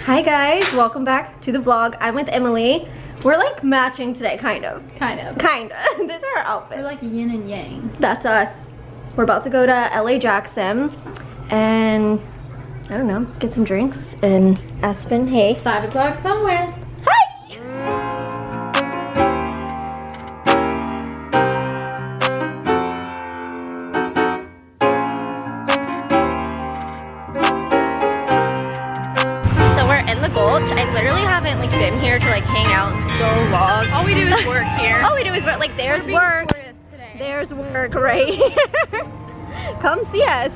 Hi guys, welcome back to the vlog. I'm with Emily. We're like matching today, kind of. Kinda. This is our outfit. We're like yin and yang. That's us. We're about to go to LA Jackson and I don't know, get some drinks in Aspen. Hey. 5 o'clock somewhere. The gulch. I literally haven't like been here to like hang out in so long. All we do is work here. All we do is work. Like there's work. There's work right here. Come see us.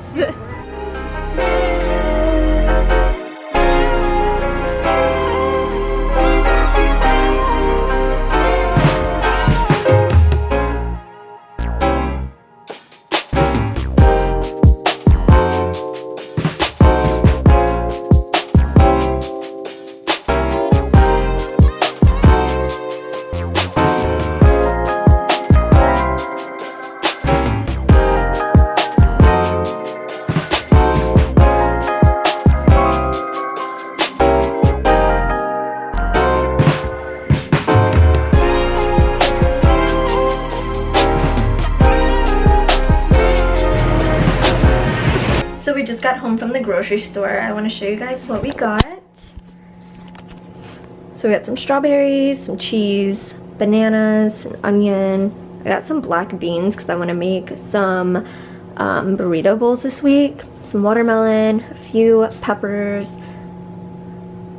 So we just got home from the grocery store. I want to show you guys what we got. So we got some strawberries, some cheese, bananas, an onion. I got some black beans because I want to make some burrito bowls this week. Some watermelon, a few peppers,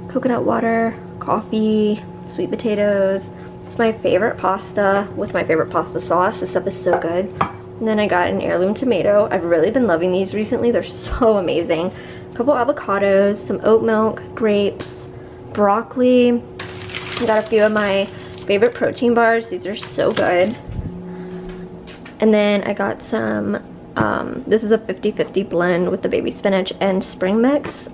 coconut water, coffee, sweet potatoes. It's my favorite pasta with my favorite pasta sauce. This stuff is so good. And then I got an heirloom tomato. I've really been loving these recently. They're so amazing. A couple avocados, some oat milk, grapes, broccoli. I got a few of my favorite protein bars. These are so good. And then I got some, this is a 50-50 blend with the baby spinach and spring mix.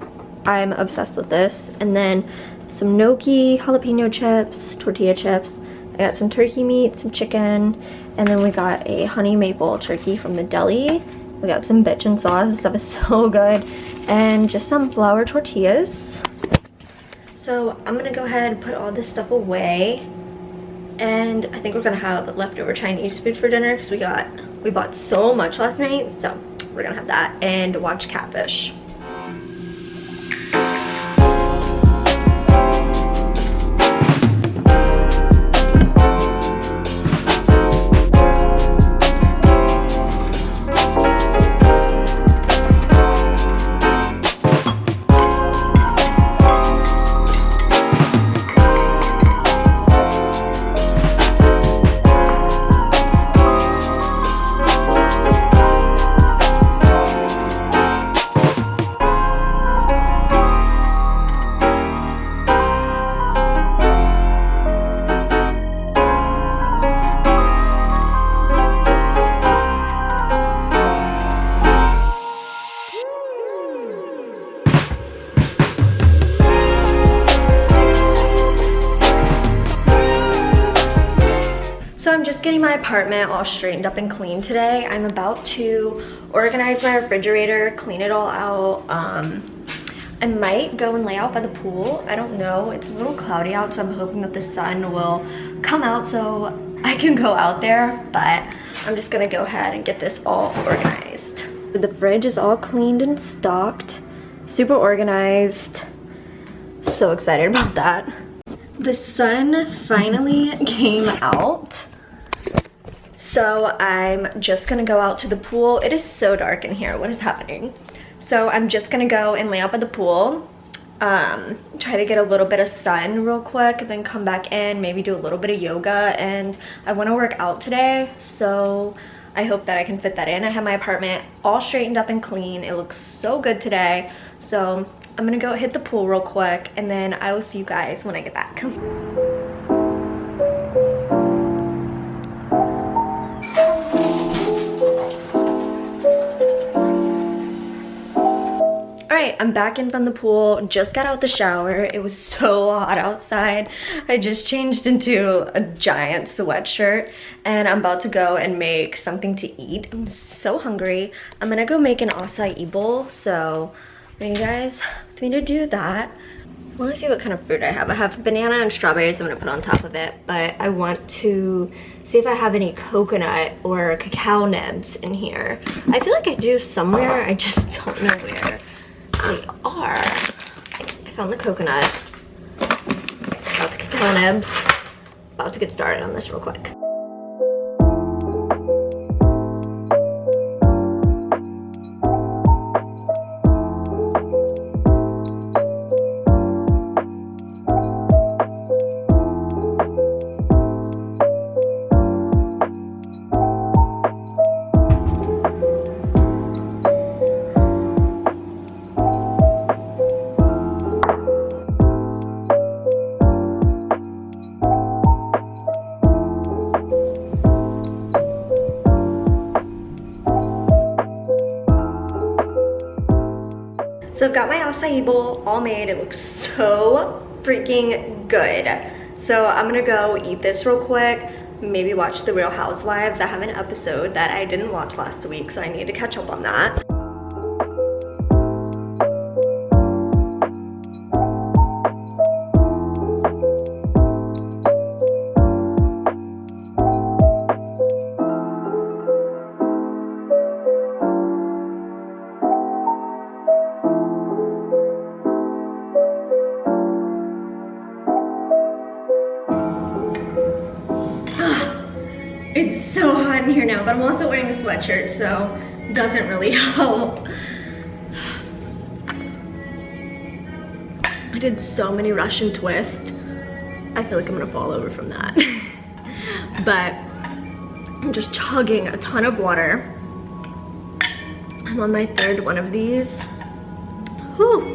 I'm obsessed with this. And then some gnocchi, jalapeno chips, tortilla chips. I got some turkey meat, some chicken, and then we got a honey maple turkey from the deli. We got some bitchin' sauce. This stuff is so good. And just some flour tortillas. So I'm gonna go ahead and put all this stuff away. And I think we're gonna have leftover Chinese food for dinner because we bought so much last night. So we're gonna have that and watch Catfish. So I'm just getting my apartment all straightened up and clean today. I'm about to organize my refrigerator, clean it all out. I might go and lay out by the pool. I don't know. It's a little cloudy out, so I'm hoping that the sun will come out so I can go out there. But I'm just gonna go ahead and get this all organized. The fridge is all cleaned and stocked. Super organized. So excited about that. The sun finally came out. So I'm just gonna go out to the pool. It is so dark in here. What is happening? So I'm just gonna go and lay out by the pool. Try to get a little bit of sun real quick, then come back in, maybe do a little bit of yoga. And I wanna work out today, so I hope that I can fit that in. I have my apartment all straightened up and clean. It looks so good today. So I'm gonna go hit the pool real quick and then I will see you guys when I get back. Alright, I'm back in from the pool. Just got out the shower. It was so hot outside. I just changed into a giant sweatshirt and I'm about to go and make something to eat. I'm so hungry. I'm gonna go make an acai bowl, so are you guys with me to do that? want to see what kind of fruit I have. I have banana and strawberries I'm gonna put on top of it, but I want to see if I have any coconut or cacao nibs in here. I feel like I do somewhere, I just don't know where they are. I found the coconut, got the cacao nibs. About to get started on this real quick. So I've got my acai bowl all made. It looks so freaking good. So I'm gonna go eat this real quick, maybe watch The Real Housewives. I have an episode that I didn't watch last week, so I need to catch up on that. It's so hot in here now, but I'm also wearing a sweatshirt, so it doesn't really help. I did so many Russian twists. I feel like I'm gonna fall over from that. But I'm just chugging a ton of water. I'm on my third one of these. Whew.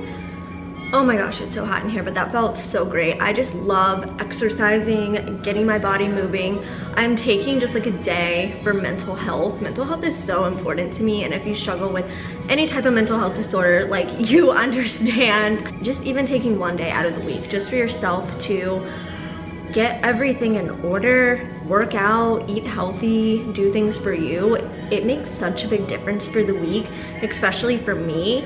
Oh my gosh, it's so hot in here, but that felt so great. I just love exercising, getting my body moving. I'm taking just like a day for mental health. Mental health is so important to me, and if you struggle with any type of mental health disorder, like, you understand, just even taking one day out of the week just for yourself to get everything in order, work out, eat healthy, do things for you. It makes such a big difference for the week, especially for me.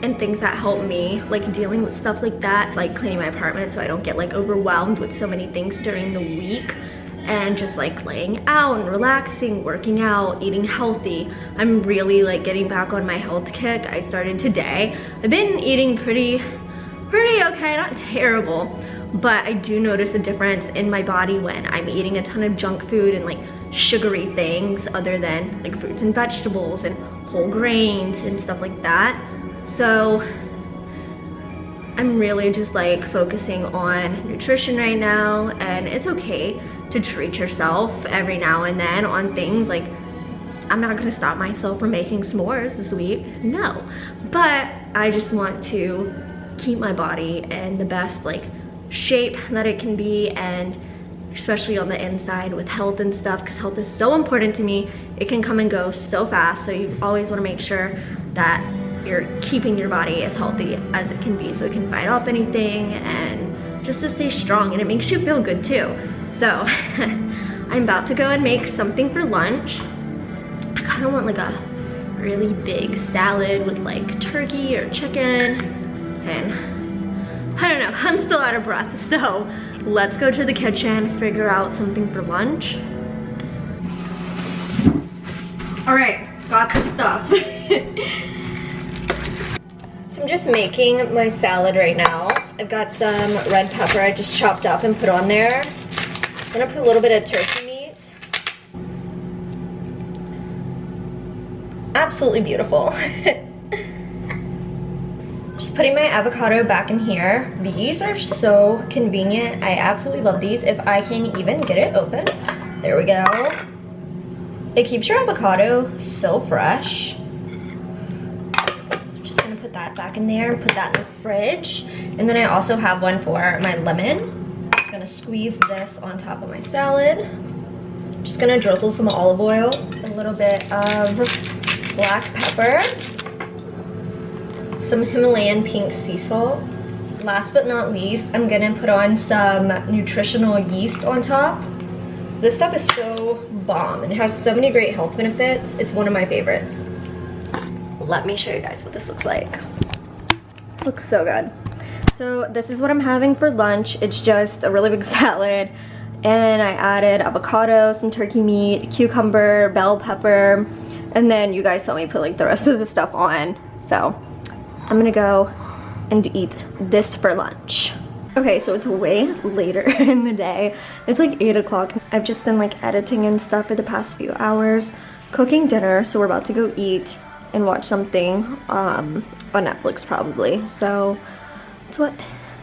And things that help me, like dealing with stuff like that, like cleaning my apartment so I don't get like overwhelmed with so many things during the week, and just like playing out and relaxing, working out, eating healthy. I'm really like getting back on my health kick. I started today. I've been eating pretty okay, not terrible, but I do notice a difference in my body when I'm eating a ton of junk food and like sugary things other than like fruits and vegetables and whole grains and stuff like that. So I'm really just like focusing on nutrition right now, and it's okay to treat yourself every now and then on things. Like, I'm not gonna stop myself from making s'mores this week, no, but I just want to keep my body in the best like shape that it can be, and especially on the inside with health and stuff, because health is so important to me. It can come and go so fast, so you always want to make sure that you're keeping your body as healthy as it can be so it can fight off anything and just to stay strong, and it makes you feel good too. So I'm about to go and make something for lunch. I kind of want like a really big salad with like turkey or chicken, and I don't know, I'm still out of breath, so let's go to the kitchen, figure out something for lunch. All right, got the stuff. So I'm just making my salad right now. I've got some red pepper I just chopped up and put on there. I'm gonna put a little bit of turkey meat. Absolutely beautiful. Just putting my avocado back in here. These are so convenient. I absolutely love these. If I can even get it open. There we go. It keeps your avocado so fresh. Put that back in there, put that in the fridge. And then I also have one for my lemon. Just gonna squeeze this on top of my salad. Just gonna drizzle some olive oil, a little bit of black pepper, some Himalayan pink sea salt. Last but not least, I'm gonna put on some nutritional yeast on top. This stuff is so bomb and it has so many great health benefits. It's one of my favorites. Let me show you guys what this looks like. Looks so good. So this is what I'm having for lunch. It's just a really big salad, and I added avocado, some turkey meat, cucumber, bell pepper, and then you guys saw me put like the rest of the stuff on. So I'm gonna go and eat this for lunch. Okay, so it's way later in the day. It's like 8 o'clock. I've just been like editing and stuff for the past few hours, cooking dinner, so we're about to go eat and watch something on Netflix probably. So that's what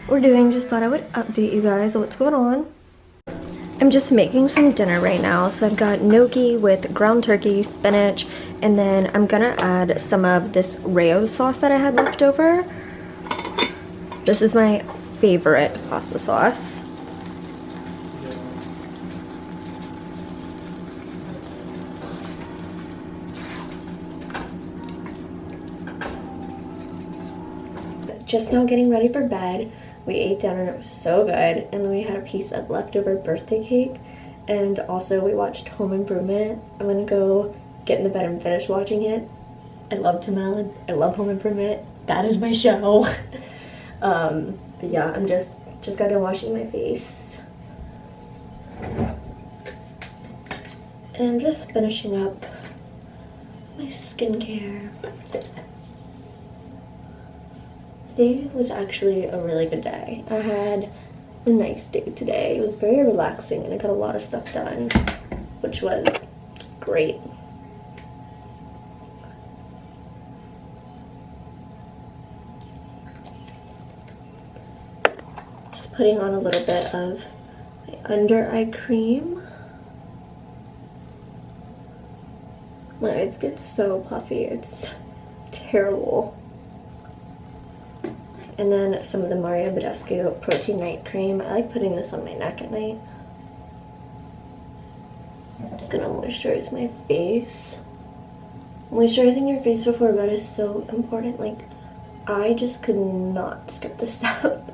we're doing. Just thought I would update you guys on what's going on. I'm just making some dinner right now. So I've got gnocchi with ground turkey, spinach, and then I'm gonna add some of this Rayo sauce that I had left over. This is my favorite pasta sauce. Just now getting ready for bed. We ate dinner and it was so good, and then we had a piece of leftover birthday cake, and also we watched Home Improvement. I'm gonna go get in the bed and finish watching it. I love Tim Allen. I love Home Improvement. That is my show. But yeah, I'm just got done washing my face and just finishing up my skincare. Today was actually a really good day. I had a nice day today. It was very relaxing and I got a lot of stuff done, which was great. Just putting on a little bit of my under eye cream. My eyes get so puffy, it's terrible. And then some of the Mario Badescu Protein Night Cream. I like putting this on my neck at night. I'm just gonna moisturize my face. Moisturizing your face before bed is so important. Like, I just could not skip this step.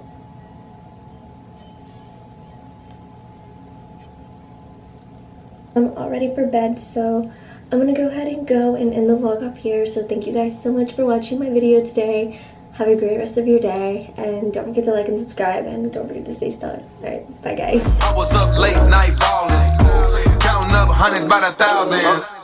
I'm all ready for bed, so I'm gonna go ahead and end the vlog up here. So thank you guys so much for watching my video today. Have a great rest of your day, and don't forget to like and subscribe, and don't forget to stay stellar. Alright, bye guys. I was up late night balling, counting up hundreds by the thousand.